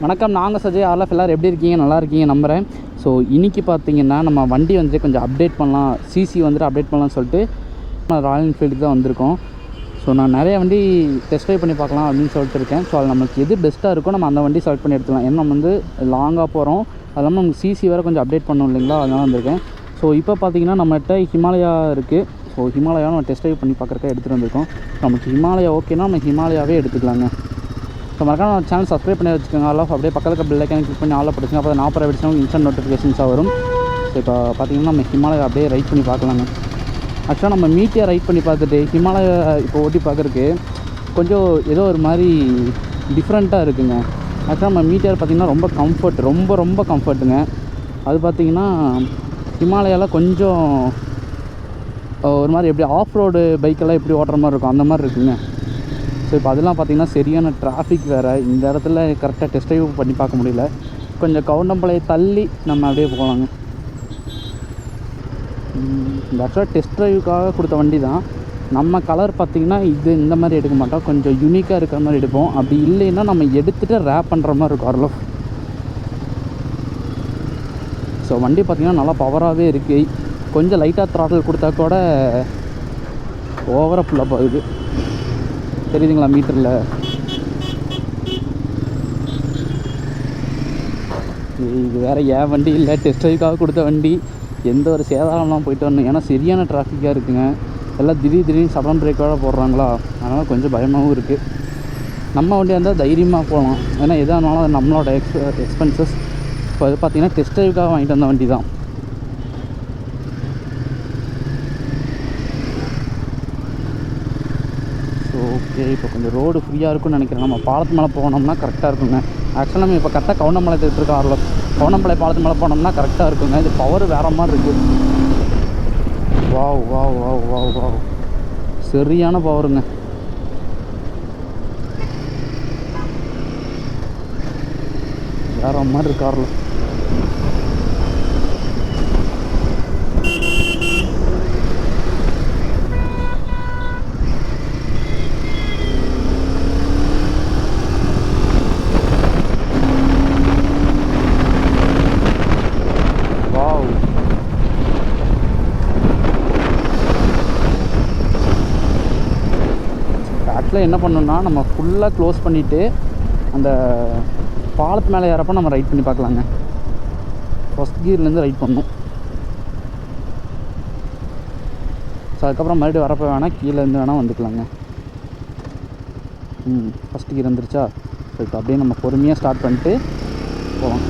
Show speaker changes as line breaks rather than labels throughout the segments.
வணக்கம், நாங்கள் சஜய் ஆர்எஃப். எல்லோரும் எப்படி இருக்கீங்க? நல்லா இருக்கீங்க நம்புகிறேன். ஸோ இன்றைக்கி பார்த்தீங்கன்னா நம்ம வண்டி வந்துட்டு கொஞ்சம் அப்டேட் பண்ணலாம், சிசி வந்துட்டு அப்டேட் பண்ணலாம்னு சொல்லிட்டு நான் ராயல் என்ஃபீல்டுக்கு தான் வந்திருக்கோம். ஸோ நான் நிறைய வண்டி டெஸ்ட் ட்ரைவ் பண்ணி பார்க்கலாம் அப்படின்னு சொல்லிட்டு இருக்கேன். ஸோ அது நமக்கு எது பெஸ்ட்டாக இருக்கோ நம்ம அந்த வண்டி செலக்ட் பண்ணி எடுத்துக்கலாம். ஏன்னா நம்ம வந்து லாங்காக போகிறோம், அது இல்லாமல் நமக்கு சிசி வேறு கொஞ்சம் அப்டேட் பண்ணணும் இல்லைங்களா, அதனால வந்திருக்கேன். ஸோ இப்போ பார்த்தீங்கன்னா நம்மகிட்ட ஹிமாலயா இருக்குது. ஸோ ஹிமாலயா நம்ம டெஸ்ட் ட்ரைவ் பண்ணி பார்க்குறக்க எடுத்துகிட்டு வந்திருக்கோம். நமக்கு ஹிமாலயா ஓகேனா நம்ம ஹிமாலயாவே எடுத்துக்கலாங்க. ஸோ மறக்காம நம்ம சேனல் சப்ஸ்கிரைப் பண்ணி வச்சுக்கோங்க. ஆல் அப்படியே பக்கத்தில் பெல் ஐக்கானை கிளிக் பண்ணி ஆல் போட்டுச்சுங்க. அப்போ நான் வீடியோஸ் இன்ஸ்டன்ட் நோட்டிஃபிகேஷன்ஸாக வரும். ஸோ இப்போ பார்த்தீங்கன்னா நம்ம ஹிமாலயா அப்படியே ரைட் பண்ணி பார்க்கலாங்க. ஆக்சுவலாக நம்ம மீட்டியை ரைட் பண்ணி பார்த்துட்டு ஹிமாலயா இப்போ ஓட்டி பார்க்குறதுக்கு கொஞ்சம் ஏதோ ஒரு மாதிரி டிஃப்ரெண்ட்டாக இருக்குங்க. ஆக்சுவலாக நம்ம மீட்டியார் பார்த்திங்கன்னா ரொம்ப கம்ஃபர்ட், ரொம்ப கம்ஃபர்ட்டுங்க. அது பார்த்திங்கன்னா ஹிமாலயாவில் கொஞ்சம் ஒரு மாதிரி எப்படி ஆஃப் ரோடு பைக்கெல்லாம் எப்படி ஓட்டுற மாதிரி இருக்கும் அந்த மாதிரி இருக்குங்க. ஸோ இப்போ அதெல்லாம் பார்த்திங்கன்னா சரியான டிராஃபிக் வேறு. இந்த இடத்துல கரெக்டாக டெஸ்ட் ட்ரைவ் பண்ணி பார்க்க முடியல. கொஞ்சம் கவுண்டம்பாளையம் தள்ளி நம்ம அப்படியே போகலாங்க. இந்த ஆக்சுவலாக டெஸ்ட் ட்ரைவுக்காக கொடுத்த வண்டி தான். நம்ம கலர் பார்த்திங்கன்னா இந்த மாதிரி எடுக்க மாட்டோம், கொஞ்சம் யூனிக்காக இருக்கிற மாதிரி எடுப்போம். அப்படி இல்லைன்னா நம்ம எடுத்துகிட்டு ரேப் பண்ணுற மாதிரி இருக்கும் ஆர்எஃப். ஸோ வண்டி பார்த்திங்கன்னா நல்லா பவராகவே இருக்குது. கொஞ்சம் லைட்டாக த்ராட்டில் கொடுத்தா கூட ஓவராக ஃபுல்லாக போகுது, தெரியுதுங்களா மீட்டரில். இது வேறு ஏன் வண்டி இல்லை, டெஸ்ட் ட்ரைவுக்காக கொடுத்த வண்டி. எந்த ஒரு சேதாரம்லாம் போயிட்டு வரணும், ஏன்னா சரியான டிராஃபிக்காக இருக்குங்க. எல்லாம் திடீர்னு சடன் பிரேக்கோட போடுறாங்களா, அதனால் கொஞ்சம் பயமாகவும் இருக்குது. நம்ம வண்டியாக இருந்தால் தைரியமாக போகலாம், ஏன்னா எதானாலும் அது நம்மளோட எக்ஸ்பென்சஸ். இப்போ அது பார்த்திங்கன்னா டெஸ்ட் ட்ரைவுக்காக வாங்கிட்டு வந்த வண்டி தான். ஓகே, இப்போ கொஞ்சம் ரோடு ஃப்ரீயாக இருக்கும்னு நினைக்கிறேன். நம்ம பாலத்து மேலே போனோம்னா கரெக்டாக இருக்குங்க. ஆக்சுவலாக நம்ம இப்போ கரெக்டாக கவுண்டம்பாளையத்தை எடுத்துருக்கோம் ஆர்எஃப். கவுண்டம்பாளையம் பாலத்து மேலே போனோம்னா கரெக்டாக இருக்குங்க. இது பவர் வேறு மாதிரி இருக்குது. Wow wow wow wow wow, சரியான பவருங்க. வேறு மாதிரி இருக்கு ஆர்எஃப். ஆக்சுவலாக என்ன பண்ணணும்னா நம்ம ஃபுல்லாக க்ளோஸ் பண்ணிவிட்டு அந்த பாலத்து மேலே ஏறப்போ நம்ம ரைட் பண்ணி பார்க்கலாங்க. ஃபஸ்ட் கியர்லேருந்து ரைட் பண்ணணும். ஸோ அதுக்கப்புறம் மறுபடியும் வரப்போ வேணால் கீழேருந்து வேணால் வந்துக்கலாங்க. ஃபஸ்ட் கியர் வந்துருச்சா. ஸோ இப்போ அப்படியே நம்ம பொறுமையாக ஸ்டார்ட் பண்ணிட்டு போகலாம்.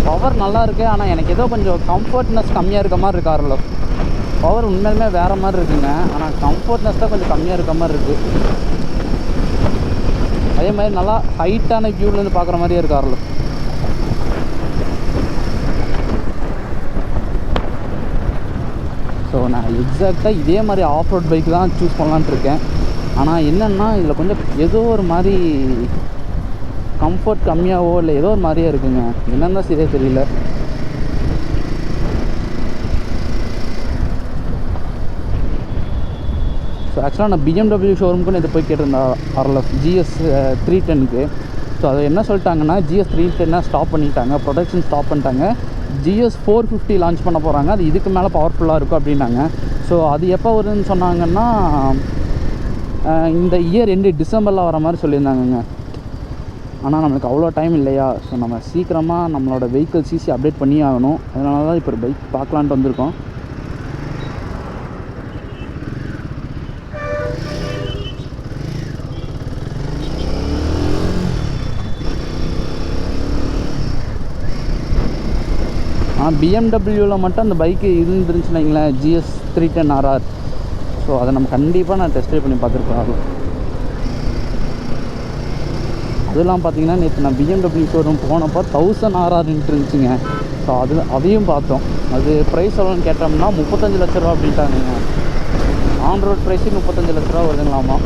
பவர் நல்லா இருக்குது, ஆனால் எனக்கு ஏதோ கொஞ்சம் கம்ஃபர்ட்னஸ் கம்மியாக இருக்க மாதிரி இருக்கு ஆர்எஃப். பவர் உண்மையிலுமே வேறு மாதிரி இருக்குங்க, ஆனால் கம்ஃபர்ட்னஸ் தான் கொஞ்சம் கம்மியாக இருக்க மாதிரி இருக்குது. அதே மாதிரி நல்லா ஹைட்டான வியூலேருந்து பார்க்குற மாதிரியே இருக்கு ஆர்எஃப். ஸோ நான் எக்ஸாக்டாக இதே மாதிரி ஆஃப் ரோட் பைக் தான் சூஸ் பண்ணலான்ட்டு இருக்கேன். ஆனால் என்னென்னா இதில் கொஞ்சம் ஏதோ ஒரு மாதிரி கம்ஃபர்ட் கம்மியாகவோ இல்லை ஏதோ ஒரு மாதிரியே இருக்குங்க. என்னென்னா சரியாக தெரியல. ஸோ ஆக்சுவலாக நான் BMW ஷோரூமுக்குன்னு இதை போய் கேட்டிருந்தா ஆர்எஃப் GS 310க்கு. ஸோ அதை என்ன சொல்லிட்டாங்கன்னா GS 310 ஸ்டாப் பண்ணிட்டாங்க, ப்ரொடக்ஷன் ஸ்டாப் பண்ணிட்டாங்க. GS 450 லான்ச் பண்ண போகிறாங்க, அது இதுக்கு மேலே பவர்ஃபுல்லாக இருக்கும் அப்படின்னாங்க. ஸோ அது எப்போ வருதுன்னு சொன்னாங்கன்னா இந்த இயர் எண்டு டிசம்பரில் வர மாதிரி சொல்லியிருந்தாங்கங்க. ஆனால் நம்மளுக்கு அவ்வளோ டைம் இல்லையா. ஸோ நம்ம சீக்கிரமாக நம்மளோட வெஹிக்கிள் சிசி அப்டேட் பண்ணி ஆகணும். அதனால தான் இப்போ ஒரு பைக் பார்க்கலான்ட்டு வந்திருக்கோம். BMWவில் மட்டும் அந்த பைக்கு இருந்துருந்துச்சுன்னு வைங்களேன், GS 310 RR. ஸோ அதை நம்ம கண்டிப்பாக நான் டெஸ்ட் ட்ரைவ் பண்ணி பார்த்துருக்கேன். அதெல்லாம் பார்த்தீங்கன்னா நேற்று நான் BMW ஷோரூம் போனப்போ 1000 RRன்ட்டு இருந்துச்சுங்க. ஸோ அதையும் பார்த்தோம். அது ப்ரைஸ் எவ்வளோன்னு கேட்டோம்னா 35 லட்ச ரூபா அப்படின்ட்டானுங்க. ஆன் ரோட் ப்ரைஸே 35 லட்ச ரூபா வருதுங்களாமா.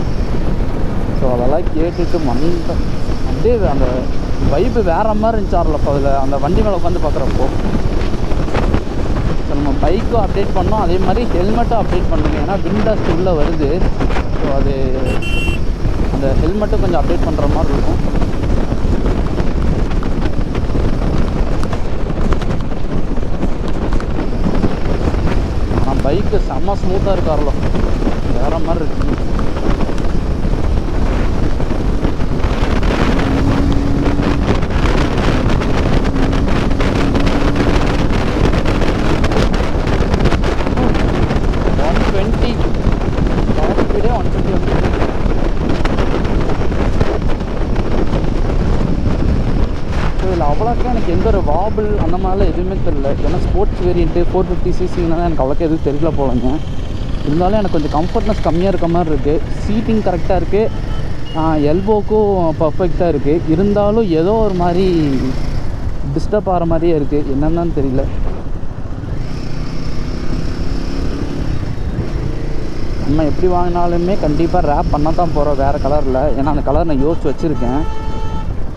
ஸோ அதெல்லாம் கேட்டுட்டு அப்படியே அந்த வைப்பு வேறு மாதிரி இருந்துச்சு ஆர்எல்எஃப். அதில் அந்த வண்டி மேலே உட்காந்து பார்க்குறப்போ ஸோ நம்ம பைக்கும் அப்டேட் பண்ணோம், அதே மாதிரி ஹெல்மெட்டும் அப்டேட் பண்ணுங்க. ஏன்னா விண்டஸ்ட் உள்ளே வருது. ஸோ அது அந்த ஹெல்மெட்டும் கொஞ்சம் அப்டேட் பண்ணுற மாதிரி இருக்கும். ஆனால் பைக்கு செம்ம ஸ்மூத்தாக இருக்காரோ, வேறு மாதிரி இருக்குது. அவ்வளோக்கா எனக்கு எந்த ஒரு வாபிள் அந்த மாதிரிலாம் எதுவுமே தெரியல. ஏன்னா ஸ்போர்ட்ஸ் வேரியண்ட்டு 450cc எனக்கு அவ்வளோக்கா எதுவும் தெரியல போலங்க. இருந்தாலும் எனக்கு கொஞ்சம் கம்ஃபர்ட்னஸ் கம்மியாக இருக்க மாதிரி இருக்குது. சீட்டிங் கரெக்டாக இருக்குது, எல்போக்கும் பர்ஃபெக்டாக இருக்குது. இருந்தாலும் ஏதோ ஒரு மாதிரி டிஸ்டர்ப் ஆகிற மாதிரியே இருக்குது, என்னென்னு தெரியல. நம்ம எப்படி வாங்கினாலுமே கண்டிப்பாக ரேப் பண்ண தான் போகிறோம் வேறு கலரில். ஏன்னா அந்த கலர் நான் யோசிச்சு வச்சுருக்கேன்.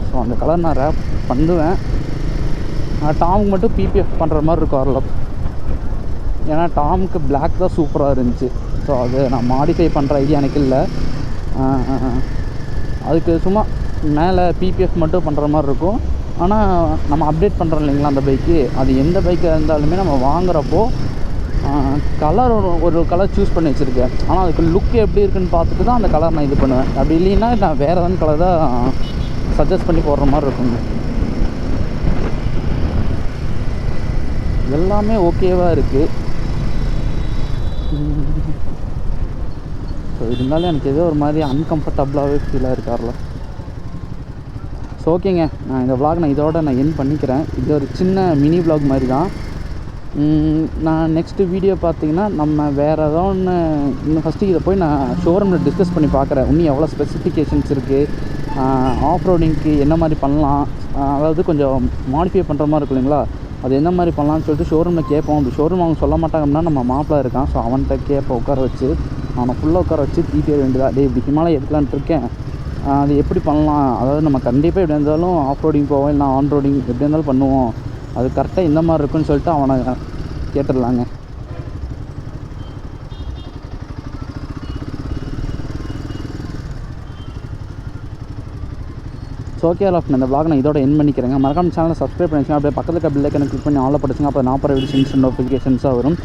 ஸோ அந்த கலர் நான் ரேப் பண்ணுவேன். டாமுக்கு மட்டும் பிபிஎஃப் பண்ணுற மாதிரி இருக்கும் ஆர்எல்எஃப். ஏன்னா டாமுக்கு பிளாக் தான் சூப்பராக இருந்துச்சு. ஸோ அது நான் மாடிஃபை பண்ணுற ஐடியா எனக்கு இல்லை. அதுக்கு சும்மா மேலே பிபிஎஃப் மட்டும் பண்ணுற மாதிரி இருக்கும். ஆனால் நம்ம அப்டேட் பண்ணுறோம் இல்லைங்களா அந்த பைக்கு, அது எந்த பைக்காக இருந்தாலுமே நம்ம வாங்குகிறப்போ கலர் ஒரு கலர் சூஸ் பண்ணி வச்சுருக்கேன். ஆனால் அதுக்கு லுக் எப்படி இருக்குன்னு பார்த்துட்டு தான் அந்த கலர் நான் இது பண்ணுவேன். அப்படி இல்லைன்னா நான் வேறு எதாவது கலர் தான் சஜஸ்ட் பண்ணி போடுற மாதிரி இருக்குங்க. எல்லாமே ஓகேவாக இருக்குது. ஸோ இருந்தாலும் எனக்கு ஏதோ ஒரு மாதிரி அன்கம்ஃபர்டபுளாகவே ஃபீலாக இருக்கார்ல. ஸோ ஓகேங்க, நான் இந்த vlog இதோட நான் எண்ட் பண்ணிக்கிறேன். இது ஒரு சின்ன மினி vlog மாதிரி தான். நான் நெக்ஸ்ட்டு வீடியோ பார்த்தீங்கன்னா நம்ம வேறு ஏதோ ஒன்று இன்னும் ஃபஸ்ட்டு இதை போய் நான் ஷோரூமில் டிஸ்கஸ் பண்ணி பார்க்குறேன். இன்னும் எவ்வளோ ஸ்பெசிஃபிகேஷன்ஸ் இருக்குது, ஆஃப் ரோடிங்க்கு என்ன மாதிரி பண்ணலாம், அதாவது கொஞ்சம் மாடிஃபை பண்ணுற மாதிரி இருக்கும் இல்லைங்களா, அது என்ன மாதிரி பண்ணலான்னு சொல்லிட்டு ஷோரூமில் கேட்போம். அப்படி ஷோரூம் அவங்க சொல்ல மாட்டாங்கன்னா நம்ம மாப்பிள்ளை இருக்கான். ஸோ அவன்கிட்ட கேட்போம், உட்கார வச்சு அவனை ஃபுல்லாக உட்கார வச்சு தீட்டிட வேண்டியதா. இப்படி ஹிமாலயா எடுக்கலான்ட்டு இருக்கேன், அது எப்படி பண்ணலாம், அதாவது நம்ம கண்டிப்பாக எப்படி இருந்தாலும் ஆஃப் ரோடிங் போவோம், இல்லை ஆன் ரோடிங் எப்படி இருந்தாலும் பண்ணுவோம், அது கரெக்டாக இந்த மாதிரி இருக்குன்னு சொல்லிட்டு அவனை கேட்டுடலாங்க. ஸோ ஓகே ஆல் ஆஃப் இந்த vlog நான் இதோட எண்ட் பண்ணிக்கிறேங்க. மறக்காம சேனலை சப்ஸ்கிரைப் பண்ணிச்சுங்க. அப்படியே பக்கத்தில் பெல் ஐக்கனை கிளிக் பண்ணி ஆல் படிச்சுங்க. அப்போ நான் போகிற வீடியோஸ் நோட்டிஃபிகேஷன்ஸாக வரும்.